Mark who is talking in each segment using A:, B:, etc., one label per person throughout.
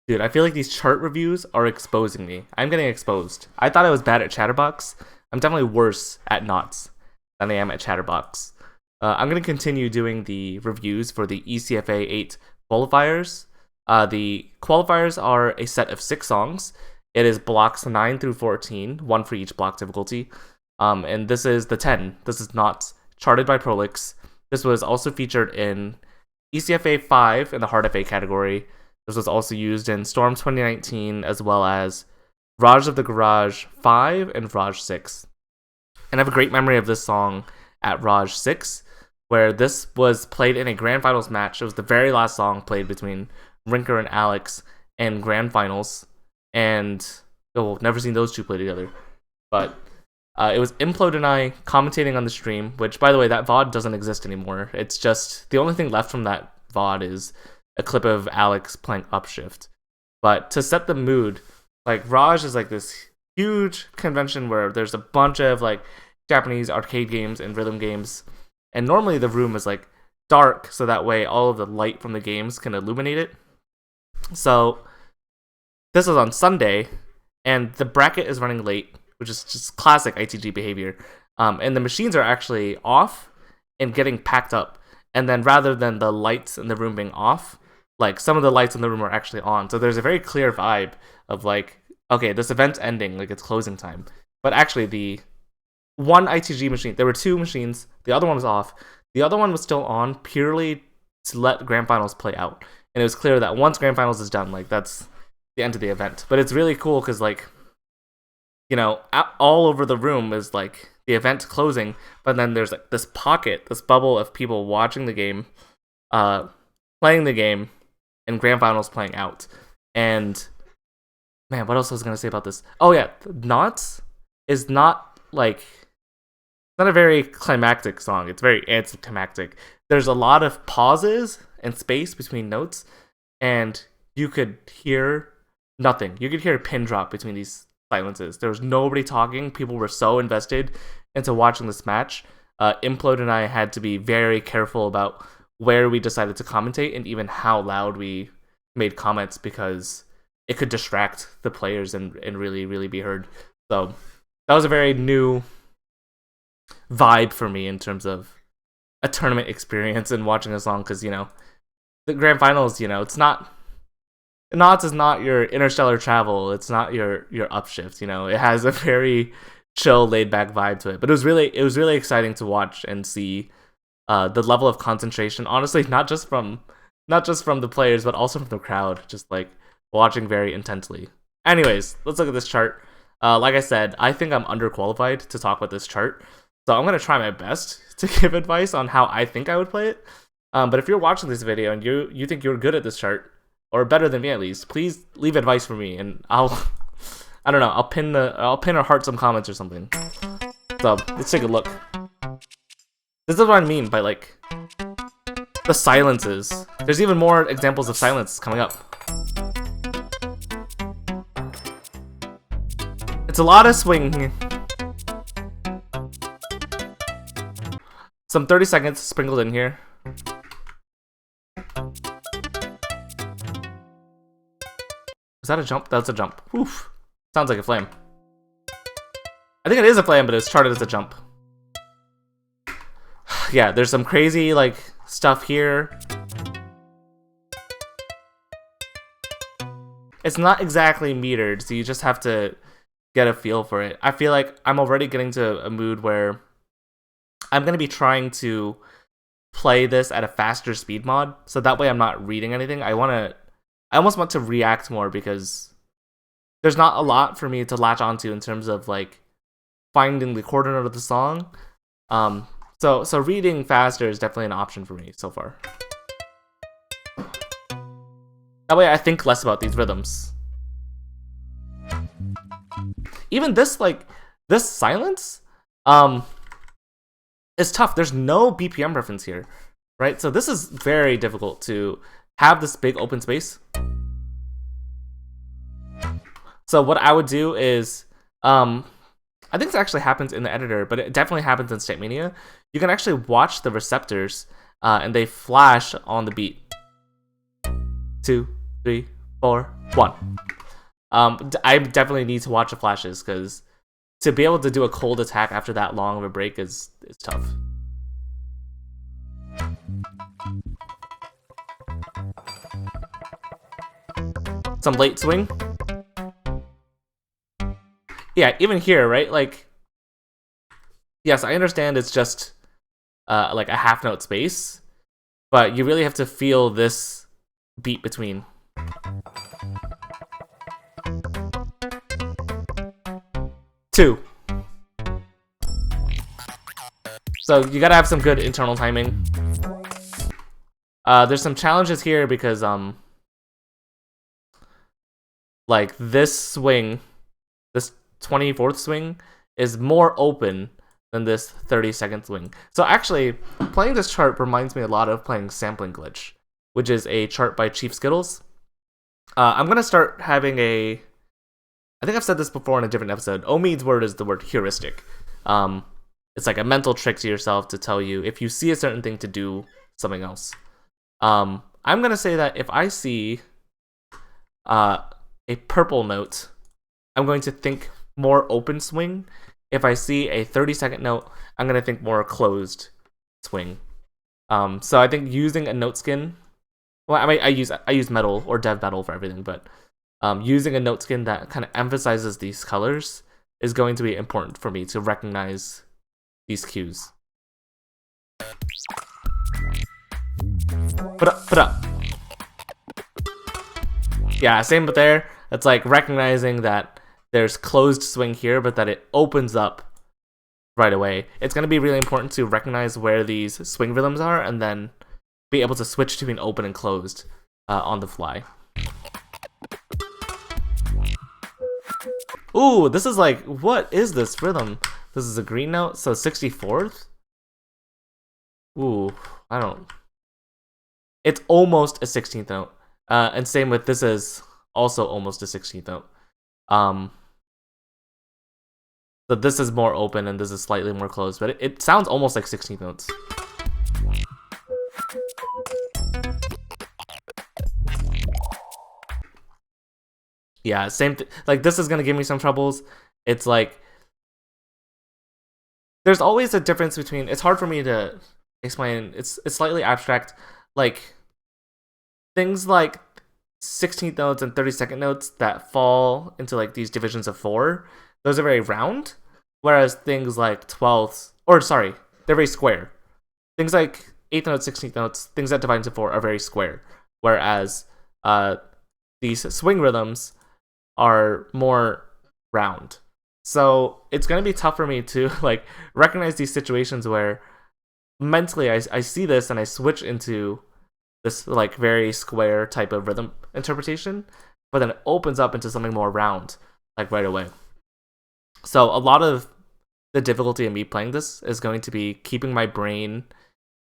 A: Dude, I feel like these chart reviews are exposing me. I'm getting exposed. I thought I was bad at Chatterbox. I'm definitely worse at Knots than I am at Chatterbox. I'm going to continue doing the reviews for the ECFA 8 qualifiers. The qualifiers are a set of 6 songs. It is blocks 9 through 14, one for each block difficulty. And this is the 10. This is not charted by Prolix. This was also featured in ECFA 5 in the Hard FA category. This was also used in Storm 2019, as well as Raj of the Garage 5 and Raj 6. And I have a great memory of this song at Raj 6, where this was played in a Grand Finals match. It was the very last song played between Rinker and Alex in Grand Finals. And, never seen those two play together. But it was Implode and I commentating on the stream, which, by the way, that VOD doesn't exist anymore. It's just, the only thing left from that VOD is a clip of Alex playing Upshift. But to set the mood, like, Raj is like this huge convention where there's a bunch of like Japanese arcade games and rhythm games, and normally the room is like dark, so that way all of the light from the games can illuminate it. So this is on Sunday, and the bracket is running late, which is just classic ITG behavior. And the machines are actually off and getting packed up. And then rather than the lights in the room being off, like, some of the lights in the room are actually on. So there's a very clear vibe of like, okay, this event's ending, like it's closing time. But actually the one ITG machine, there were 2 machines, the other one was off. The other one was still on purely to let Grand Finals play out. And it was clear that once Grand Finals is done, like, that's the end of the event. But it's really cool because, like, you know, all over the room is like the event closing, but then there's like this pocket, this bubble of people watching the game, playing the game, and Grand Finals playing out. And man, what else was I gonna say about this? Oh yeah, Knots is not like, not a very climactic song. It's very anticlimactic. There's a lot of pauses and space between notes, and you could hear nothing. You could hear a pin drop between these silences. There was nobody talking. People were so invested into watching this match. Implode and I had to be very careful about where we decided to commentate and even how loud we made comments, because it could distract the players and really, really be heard. So that was a very new vibe for me in terms of a tournament experience and watching a song, because, you know, the Grand Finals, you know, it's not, Knots is not your Interstellar Travel, it's not your Upshift, you know, it has a very chill, laid back vibe to it. But it was really exciting to watch and see the level of concentration, honestly, not just from the players, but also from the crowd, just like watching very intensely. Anyways, let's look at this chart. Like I said, I think I'm underqualified to talk about this chart, so I'm gonna try my best to give advice on how I think I would play it. But if you're watching this video and you think you're good at this chart, or better than me at least, please leave advice for me, and I don't know, I'll pin or heart some comments or something. So let's take a look. This is what I mean by like the silences. There's even more examples of silence coming up. It's a lot of swing. Some 30 seconds sprinkled in here. Is that a jump? That's a jump. Oof. Sounds like a flame. I think it is a flame, but it's charted as a jump. Yeah, there's some crazy, like, stuff here. It's not exactly metered, so you just have to get a feel for it. I feel like I'm already getting to a mood where I'm going to be trying to play this at a faster speed mod, so that way I'm not reading anything. I almost want to react more, because there's not a lot for me to latch onto in terms of like finding the quarter note of the song. So reading faster is definitely an option for me so far. That way I think less about these rhythms. Even this, like, this silence is tough. There's no BPM reference here, right? So this is very difficult to have this big open space. So what I would do is, I think this actually happens in the editor, but it definitely happens in State Mania. You can actually watch the receptors, and they flash on the beat. 2, 3, 4. 1. I definitely need to watch the flashes, because to be able to do a cold attack after that long of a break is tough. Some late swing. Yeah, even here, right? Like, yes, I understand it's just like a half note space, but you really have to feel this beat between. Two. So you gotta have some good internal timing. There's some challenges here because like this swing, this 24th swing is more open than this 30-second swing. So actually, playing this chart reminds me a lot of playing Sampling Glitch, which is a chart by Chief Skittles. I'm gonna start having a, I think I've said this before in a different episode. Omid's word is the word heuristic. It's like a mental trick to yourself to tell you if you see a certain thing to do something else. I'm gonna say that if I see a purple note, I'm going to think more open swing. If I see a 30-second note, I'm gonna think more closed swing. So I think using a note skin, well, I mean, I use metal or dev metal for everything, but using a note skin that kind of emphasizes these colors is going to be important for me to recognize these cues. Put up. Yeah, same but there. It's like recognizing that there's closed swing here, but that it opens up right away. It's going to be really important to recognize where these swing rhythms are and then be able to switch between open and closed on the fly. Ooh, this is like, what is this rhythm? This is a green note, so 64th? Ooh, I don't... It's almost a 16th note. And same with this is also almost a 16th note. So this is more open and this is slightly more closed, but it sounds almost like 16th notes. Yeah, same like this is gonna give me some troubles. It's like there's always a difference between, it's hard for me to explain, it's slightly abstract. Like things like 16th notes and 32nd notes that fall into like these divisions of 4, those are very round, whereas things like 12th, or sorry, they're very square. Things like 8th notes, 16th notes, things that divide into 4 are very square, whereas these swing rhythms are more round. So it's gonna be tough for me to like recognize these situations where mentally I see this and I switch into this like very square type of rhythm interpretation, but then it opens up into something more round like right away. So a lot of the difficulty in me playing this is going to be keeping my brain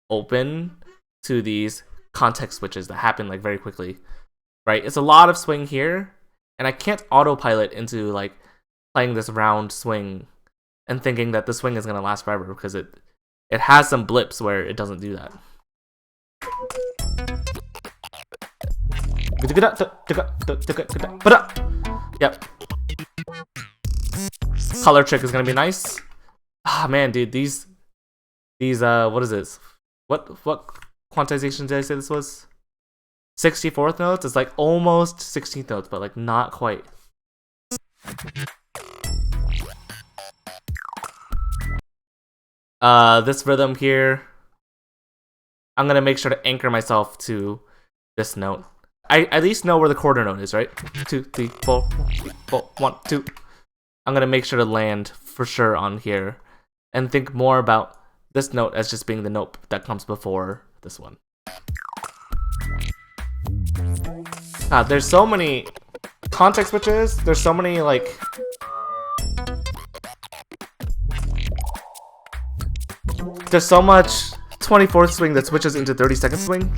A: open to these context switches that happen like very quickly, right? It's a lot of swing here, and I can't autopilot into like playing this round swing and thinking that the swing is going to last forever, because it has some blips where it doesn't do that. Yep. Color trick is going to be nice. Ah, man, dude, these what is this? What quantization did I say this was? 64th notes? It's like almost 16th notes, but like not quite. This rhythm here, I'm gonna make sure to anchor myself to this note. I at least know where the quarter note is, right? 2, 3, 4, 3, 4, 1, 2. I'm gonna make sure to land for sure on here and think more about this note as just being the note that comes before this one. There's so many context switches. There's so many like there's so much 24th swing that switches into 32nd swing.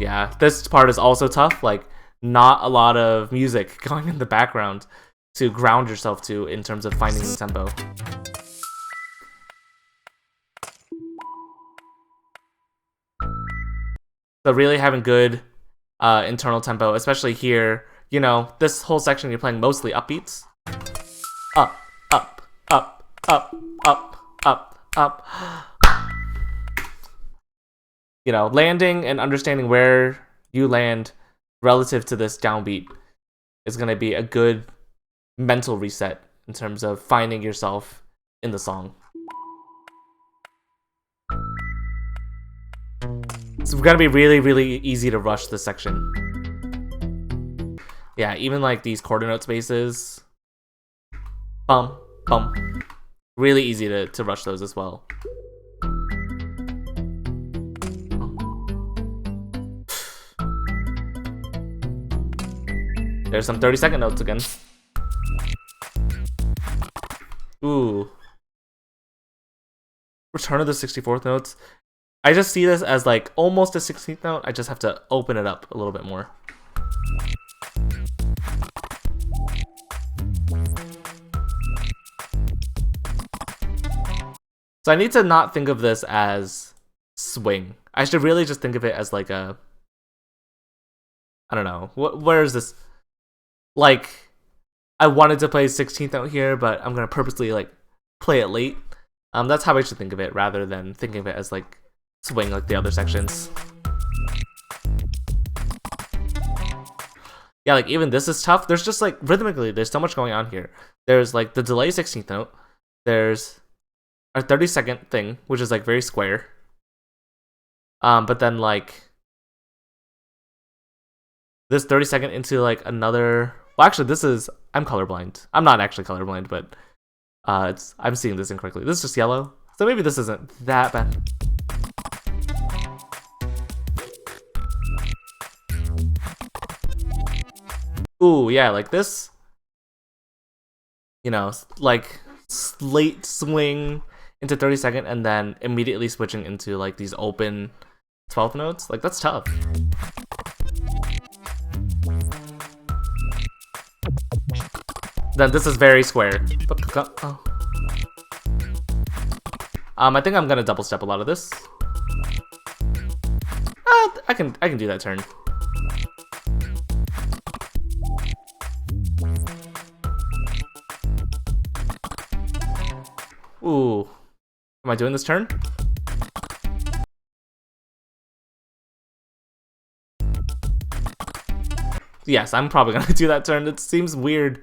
A: Yeah, this part is also tough. Like, not a lot of music going in the background to ground yourself to in terms of finding the tempo. So really having good internal tempo, especially here, you know, this whole section you're playing mostly upbeats. Up, up, up, up, up, up, up. You know, landing and understanding where you land relative to this downbeat is going to be a good mental reset in terms of finding yourself in the song. It's going to be really, really easy to rush this section. Yeah, even like these quarter note spaces. Bum, bum. Really easy to rush those as well. There's some 30-second notes again. Ooh. Return of the 64th notes. I just see this as like almost a 16th note. I just have to open it up a little bit more. So I need to not think of this as swing. I should really just think of it as like a, I don't know, where is this? Like, I wanted to play 16th note here, but I'm gonna purposely like play it late. That's how I should think of it, rather than thinking of it as like swing like the other sections. Yeah, like even this is tough. There's just like rhythmically, there's so much going on here. There's like the delay 16th note. There's a 30-second thing, which is like very square. But then like this 30-second into like another. Well, actually, this is, I'm colorblind. I'm not actually colorblind, but I'm seeing this incorrectly. This is just yellow, so maybe this isn't that bad. Ooh, yeah, like this. You know, like late swing into 30-second, and then immediately switching into like these open 12th notes. Like that's tough. Then this is very square. Oh. I think I'm gonna double step a lot of this. I can do that turn. Ooh, am I doing this turn? Yes, I'm probably gonna do that turn. It seems weird.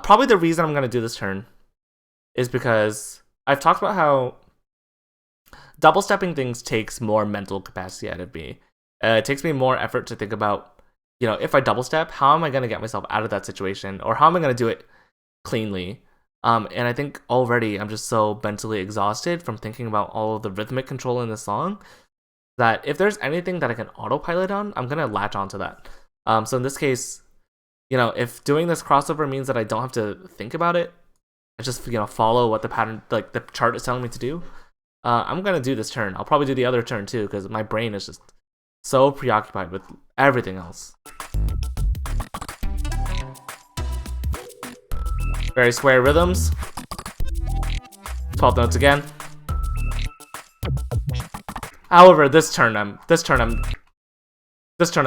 A: Probably the reason I'm gonna do this turn is because I've talked about how double stepping things takes more mental capacity out of me. It takes me more effort to think about, you know, if I double step, how am I gonna get myself out of that situation, or how am I gonna do it cleanly? And I think already I'm just so mentally exhausted from thinking about all of the rhythmic control in the song that if there's anything that I can autopilot on, I'm gonna latch onto that. So in this case, you know, if doing this crossover means that I don't have to think about it, I just, you know, follow what the pattern, like the chart is telling me to do, I'm gonna do this turn. I'll probably do the other turn too, because my brain is just so preoccupied with everything else. Very square rhythms. 12 notes again. However, this turn I'm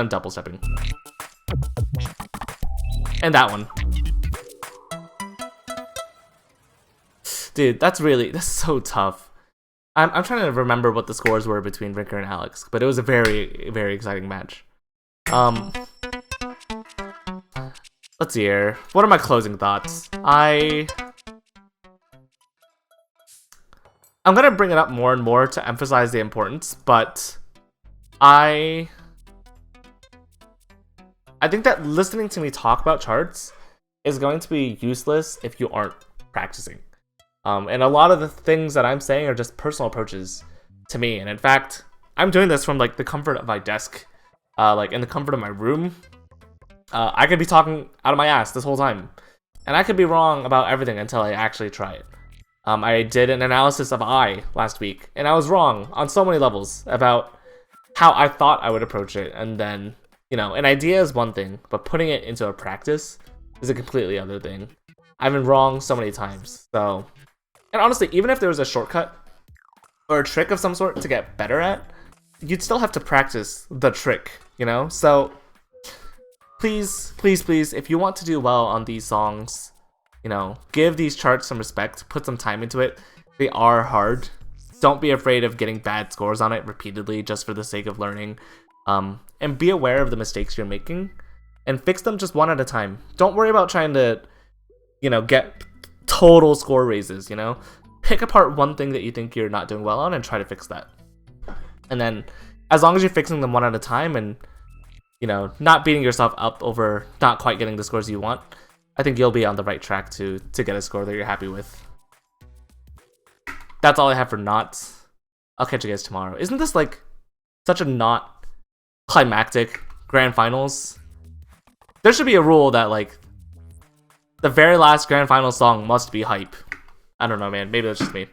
A: double stepping. And that one. Dude, that's so tough. I'm trying to remember what the scores were between Rinker and Alex, but it was a very, very exciting match. Let's see here. What are my closing thoughts? I'm gonna bring it up more and more to emphasize the importance, but I think that listening to me talk about charts is going to be useless if you aren't practicing. And a lot of the things that I'm saying are just personal approaches to me. And in fact, I'm doing this from like the comfort of my desk, like in the comfort of my room. I could be talking out of my ass this whole time, and I could be wrong about everything until I actually try it. I did an analysis of I last week, and I was wrong on so many levels about how I thought I would approach it. And then, you know, an idea is one thing, but putting it into a practice is a completely other thing. I've been wrong so many times. So, and honestly, even if there was a shortcut or a trick of some sort to get better at, you'd still have to practice the trick, you know? So please, please, please, if you want to do well on these songs, you know, give these charts some respect, put some time into it. They are hard. Don't be afraid of getting bad scores on it repeatedly just for the sake of learning. And be aware of the mistakes you're making and fix them just one at a time. Don't worry about trying to, you know, get total score raises, you know? Pick apart one thing that you think you're not doing well on and try to fix that. And then as long as you're fixing them one at a time and, you know, not beating yourself up over not quite getting the scores you want, I think you'll be on the right track to get a score that you're happy with. That's all I have for knots. I'll catch you guys tomorrow. Isn't this like such a not climactic grand finals? There should be a rule that like the very last grand final song must be hype. I don't know, man. Maybe that's just me.